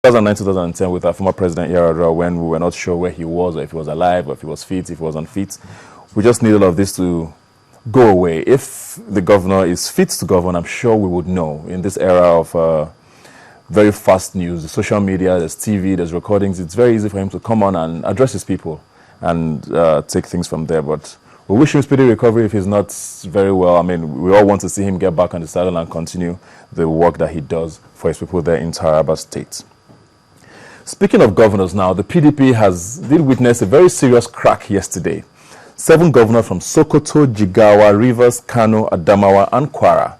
2009, 2010 with our former president Yar'Adua, when we were not sure where he was, or if he was alive, or if he was fit, if he was unfit. We just need all of this to go away. If the governor is fit to govern, I'm sure we would know. In this era of very fast news, social media, there's TV, there's recordings, it's very easy for him to come on and address his people and take things from there. But we wish him speedy recovery if he's not very well. I mean, we all want to see him get back on the saddle and continue the work that he does for his people there in Taraba State. Speaking of governors now, the PDP did witness a very serious crack yesterday. 7 governors from Sokoto, Jigawa, Rivers, Kano, Adamawa, and Kwara,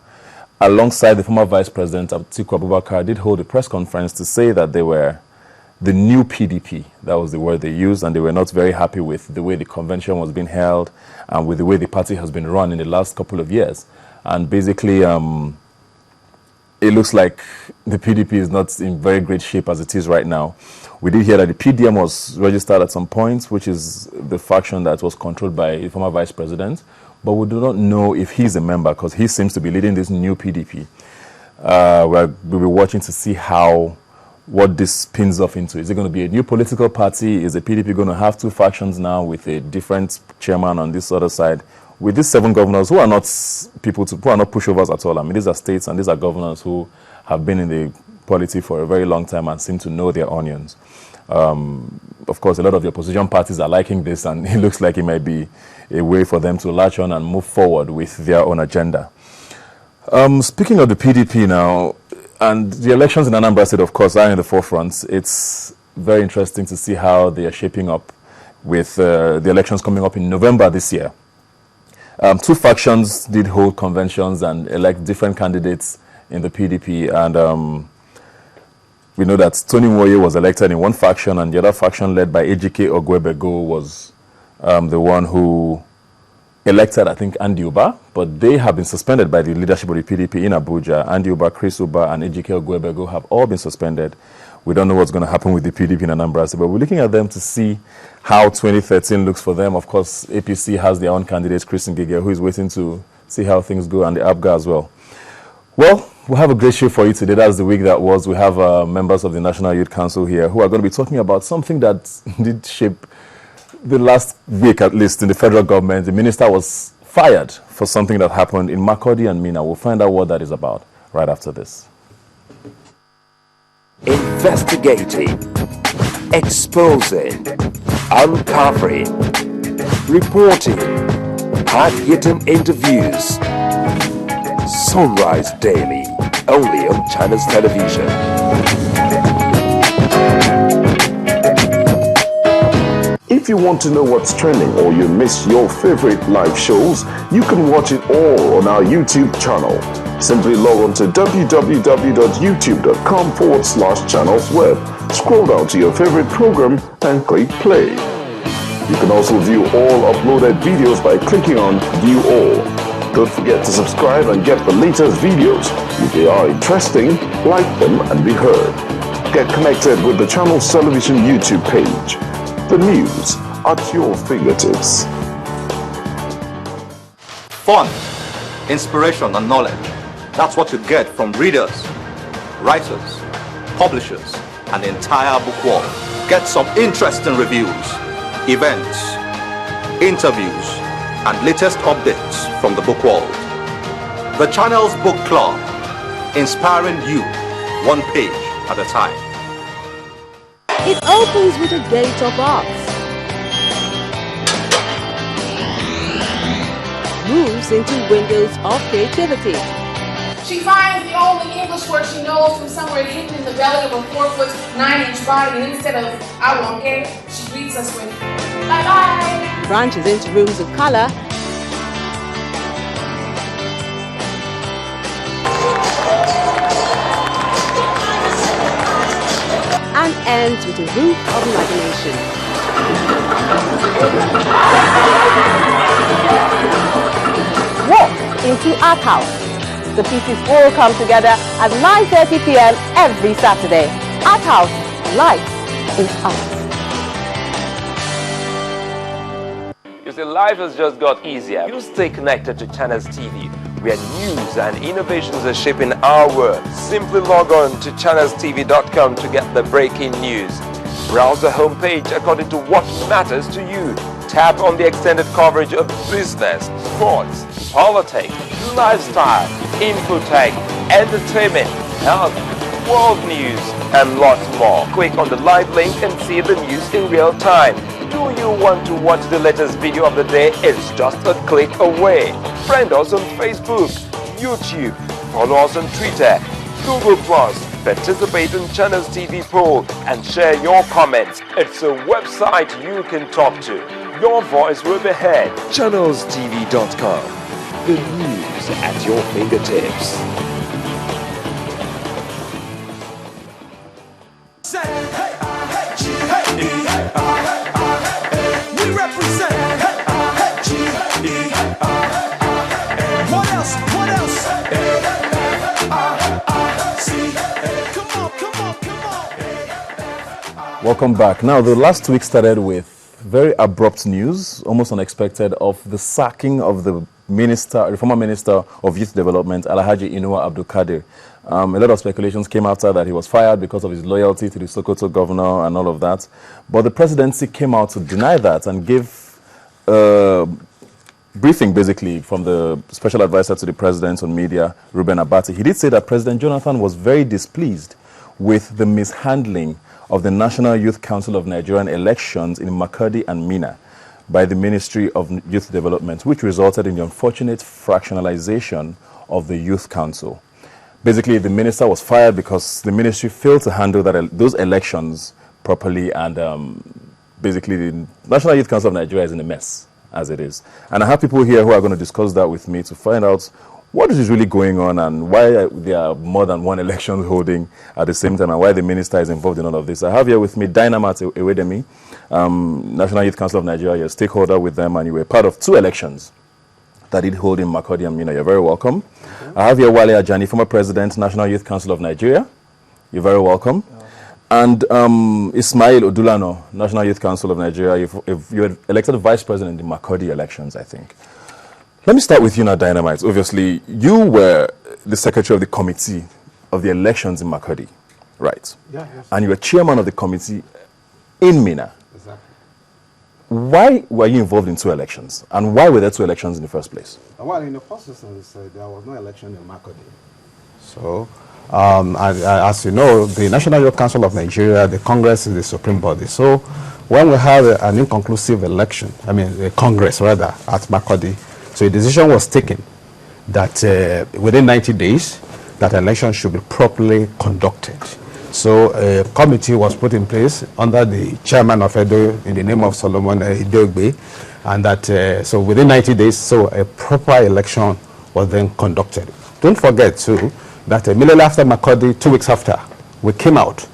alongside the former Vice President Atiku Abubakar, did hold a press conference to say that they were the new PDP. That was the word they used, and they were not very happy with the way the convention was being held and with the way the party has been run in the last couple of years. And basically, it looks like the PDP is not in very great shape as it is right now. We did hear that the PDM was registered at some point, which is the faction that was controlled by the former Vice President, but we do not know if he's a member because he seems to be leading this new PDP. We'll be watching to see what this spins off into. Is it going to be a new political party? Is the PDP going to have 2 factions now with a different chairman on this other side? With these 7 governors who are not who are not pushovers at all. I mean, these are states and these are governors who have been in the polity for a very long time and seem to know their onions. Of course, a lot of the opposition parties are liking this, and it looks like it might be a way for them to latch on and move forward with their own agenda. Speaking of the PDP now, and the elections in Anambra State, of course, are in the forefront. It's very interesting to see how they are shaping up with the elections coming up in November this year. 2 factions did hold conventions and elect different candidates in the PDP, and we know that Tony Nwoye was elected in one faction, and the other faction led by Ejike Ogwebego was the one who elected, I think, Andy Uba, but they have been suspended by the leadership of the PDP in Abuja. Andy Uba, Chris Uba, and Ejike Ogwebego have all been suspended. We don't know what's going to happen with the PDP in Anambra State, but we're looking at them to see how 2013 looks for them. Of course, APC has their own candidate, Chris Ngige, who is waiting to see how things go, and the ABGA as well. Well, we have a great show for you today. That's the week that was. We have members of the National Youth Council here who are going to be talking about something that did shape the last week, at least, in the federal government. The minister was fired for something that happened in Makurdi and Minna. We'll find out what that is about right after this. Investigating, exposing, uncovering, reporting, hard-hitting interviews. Sunrise Daily, only on Channels Television. If you want to know what's trending or you miss your favorite live shows, you can watch it all on our YouTube channel. Simply log on to www.youtube.com/channelsweb. Scroll down to your favorite program and click play. You can also view all uploaded videos by clicking on View All. Don't forget to subscribe and get the latest videos. If they are interesting, like them and be heard. Get connected with the Channels Television YouTube page. The news at your fingertips. Fun, inspiration, and knowledge. That's what you get from readers, writers, publishers, and the entire book world. Get some interesting reviews, events, interviews, and latest updates from the book world. The Channels Book Club, inspiring you one page at a time. It opens with a gate of arts, moves into windows of creativity. She finds the only English word she knows from somewhere hidden in the belly of a 4'9" body, and instead of "I won't get," she greets us with "bye bye." Branches into rooms of color, and ends with a roof of imagination. Walk into Art House. The pieces all come together at 9:30 p.m. every Saturday. Art House, life is art. You see, life has just got easier. You stay connected to Channels TV where news and innovations are shaping our world. Simply log on to channelstv.com to get the breaking news. Browse the homepage according to what matters to you. Tap on the extended coverage of business, sports, politics, lifestyle, infotech, entertainment, health, world news, and lots more. Click on the live link and see the news in real time. Do you want to watch the latest video of the day? It's just a click away. Friend us on Facebook, YouTube, follow us on Twitter, Google+, participate in Channels TV poll, and share your comments. It's a website you can talk to. Your voice will be heard. ChannelsTV.com. The news at your fingertips. We represent. What else? What else? Come on. Welcome back. Now, the last week started with very abrupt news, almost unexpected, of the sacking of the former minister of youth development, Alhaji Inuwa Abdul Kadir. A lot of speculations came after that he was fired because of his loyalty to the Sokoto governor and all of that. But the presidency came out to deny that and give a briefing, basically, from the special advisor to the president on media, Reuben Abati. He did say that President Jonathan was very displeased with the mishandling of the National Youth Council of Nigerian elections in Makurdi and Minna by the Ministry of Youth Development, which resulted in the unfortunate fractionalization of the Youth Council. Basically, the minister was fired because the ministry failed to handle those elections properly, and basically the National Youth Council of Nigeria is in a mess, as it is. And I have people here who are going to discuss that with me to find out what is really going on and why there are more than one election holding at the same time and why the minister is involved in all of this. I have here with me Dynamat Ewedemi, National Youth Council of Nigeria. You're a stakeholder with them and you were part of 2 elections that did hold in Makurdi and Minna. You're very welcome. I have here Wale Ajani, former president, National Youth Council of Nigeria. You're very welcome. And Ismail Odulano, National Youth Council of Nigeria. You were elected vice president in the Makurdi elections, I think. Let me start with you now, Dynamite. Obviously, you were the secretary of the committee of the elections in Makurdi, right? Yeah, yes. And you were chairman of the committee in Minna. Exactly. Why were you involved in 2 elections? And why were there 2 elections in the first place? Well, in the first instance, there was no election in Makurdi. So, as you know, the National Youth Council of Nigeria, the Congress is the supreme body. So, when we had an inconclusive election, a Congress rather, at Makurdi, so a decision was taken that within 90 days, that election should be properly conducted. So a committee was put in place under the chairman of Edo in the name of Solomon Idogbe, and that so within 90 days, so a proper election was then conducted. Don't forget too that immediately after Makurdi, 2 weeks after, we came out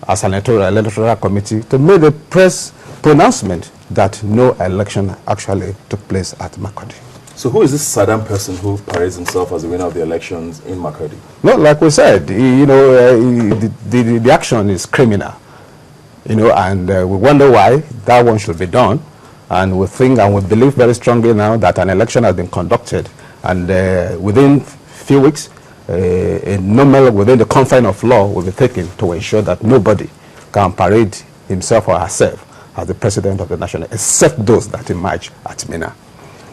as an electoral committee to make a press pronouncement that no election actually took place at Makurdi. So who is this Saddam person who parades himself as the winner of the elections in Makurdi? No, like we said, the action is criminal, and we wonder why that one should be done. And we think and we believe very strongly now that an election has been conducted, and within few weeks, within the confine of law will be taken to ensure that nobody can parade himself or herself as the president of the nation, except those that emerge at Minna.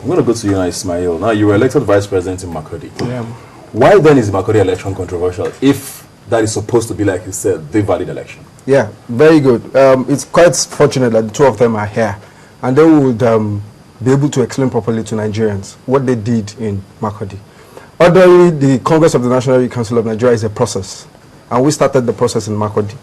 I'm going to go to you now, Ismail. Now, you were elected vice president in Makurdi. Yeah. Why then is the Makurdi election controversial if that is supposed to be, like you said, the valid election? Yeah, very good. It's quite fortunate that the 2 of them are here, and they would be able to explain properly to Nigerians what they did in Makurdi. Ordinarily, the Congress of the National Youth Council of Nigeria is a process, and we started the process in Makurdi.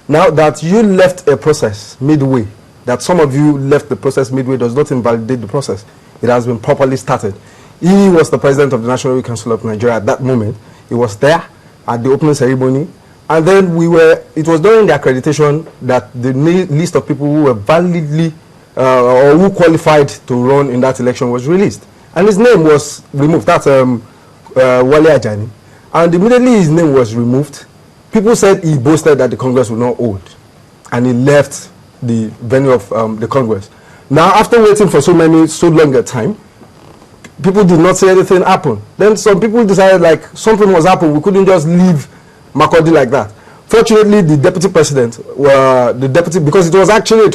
Now that you left a process midway, that some of you left the process midway does not invalidate the process. It has been properly started. He was the president of the National Youth Council of Nigeria at that moment. He was there at the opening ceremony. And then it was during the accreditation that the list of people who were validly or who qualified to run in that election was released. And his name was removed. That's Wale Ajani. And immediately his name was removed, people said he boasted that the Congress would not hold. And he left the venue of the Congress. Now, after waiting for so long a time, people did not say anything happen. Then some people decided like something must happen. We couldn't just leave Makurdi like that. Fortunately, the deputy president, because it was actually a